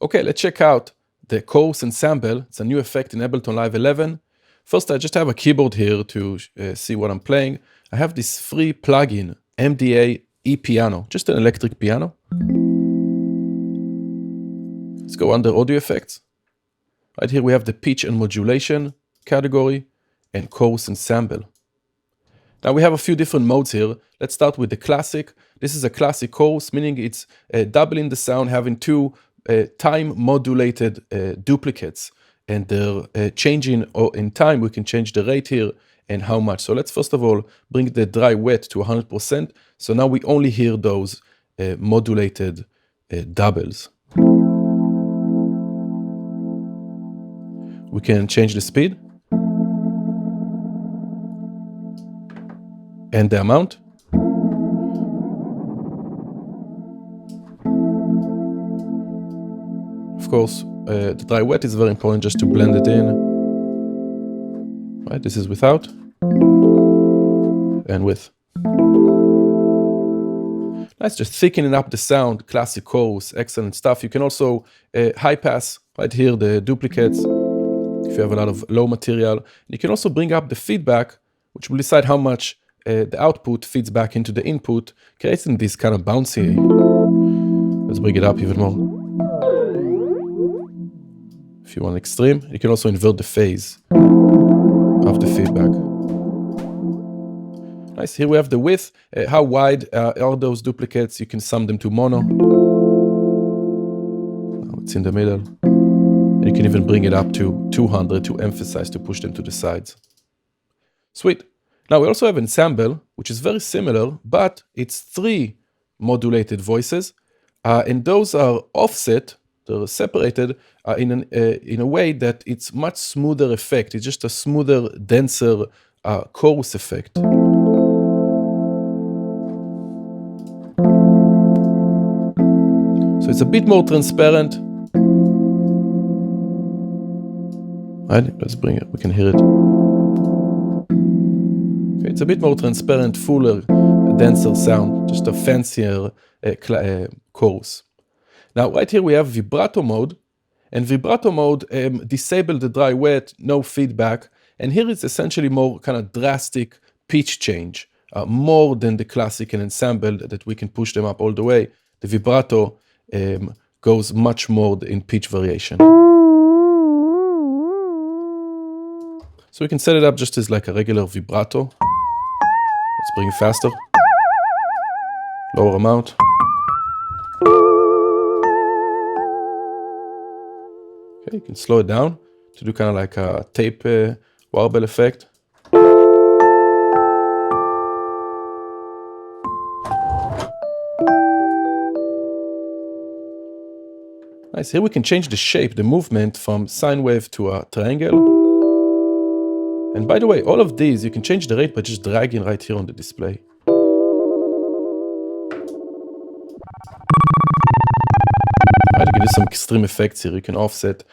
Okay, let's check out the Chorus-Ensemble. It's a new effect in Ableton Live 11. First, I just have a keyboard here to see what I'm playing. I have this free plugin, MDA E-Piano, just an electric piano. Let's go under Audio Effects. Right here we have the Pitch and Modulation category and Chorus-Ensemble. Now we have a few different modes here. Let's start with the classic. This is a classic chorus, meaning it's doubling the sound, having two time-modulated duplicates. And they're changing in time. We can change the rate here and how much. So let's first of all bring the dry wet to 100%. So now we only hear those modulated doubles. We can change the speed and the amount. Of course, the dry wet is very important just to blend it in. Right, this is without and with. Nice, just thickening up the sound, classic chorus, excellent stuff. You can also high pass right here the duplicates if you have a lot of low material. You can also bring up the feedback, which will decide how much the output feeds back into the input, creating this kind of bouncy. Let's bring it up even more. If you want extreme, you can also invert the phase of the feedback. Nice, here we have the width. How wide are those duplicates? You can sum them to mono. Now it's in the middle. And you can even bring it up to 200 to emphasize, to push them to the sides. Sweet. Now we also have ensemble, which is very similar, but it's 3 modulated voices. And those are offset, they're separated in a way that it's much smoother effect. It's just a smoother, denser chorus effect. So it's a bit more transparent. Right, let's bring it, we can hear it. Okay, it's a bit more transparent, fuller, denser sound, just a fancier chorus. Now, right here we have vibrato mode, and vibrato mode disable the dry wet, no feedback, and here it's essentially more kind of drastic pitch change, more than the classic and ensemble that we can push them up all the way. The vibrato goes much more in pitch variation. So we can set it up just as like a regular vibrato. Let's bring it faster. Lower amount. Okay, you can slow it down to do kind of like a tape warble effect. Nice, here we can change the shape, the movement from sine wave to a triangle. And by the way, all of these, you can change the rate by just dragging right here on the display. Right, you can do some extreme effects here. You can offset,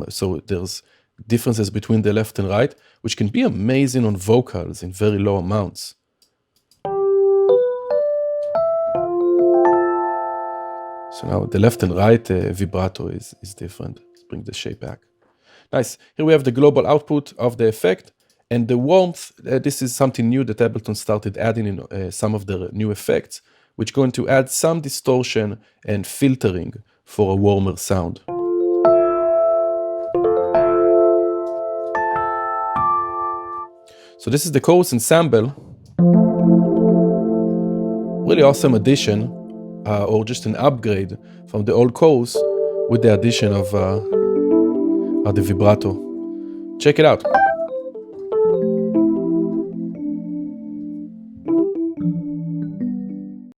so there's differences between the left and right, which can be amazing on vocals in very low amounts. So now the left and right vibrato is different. Let's bring the shape back. Nice. Here we have the global output of the effect. And the warmth, this is something new that Ableton started adding in some of the new effects, which are going to add some distortion and filtering for a warmer sound. So this is the Chorus-Ensemble. Really awesome addition, or just an upgrade from the old chorus with the addition of the vibrato. Check it out.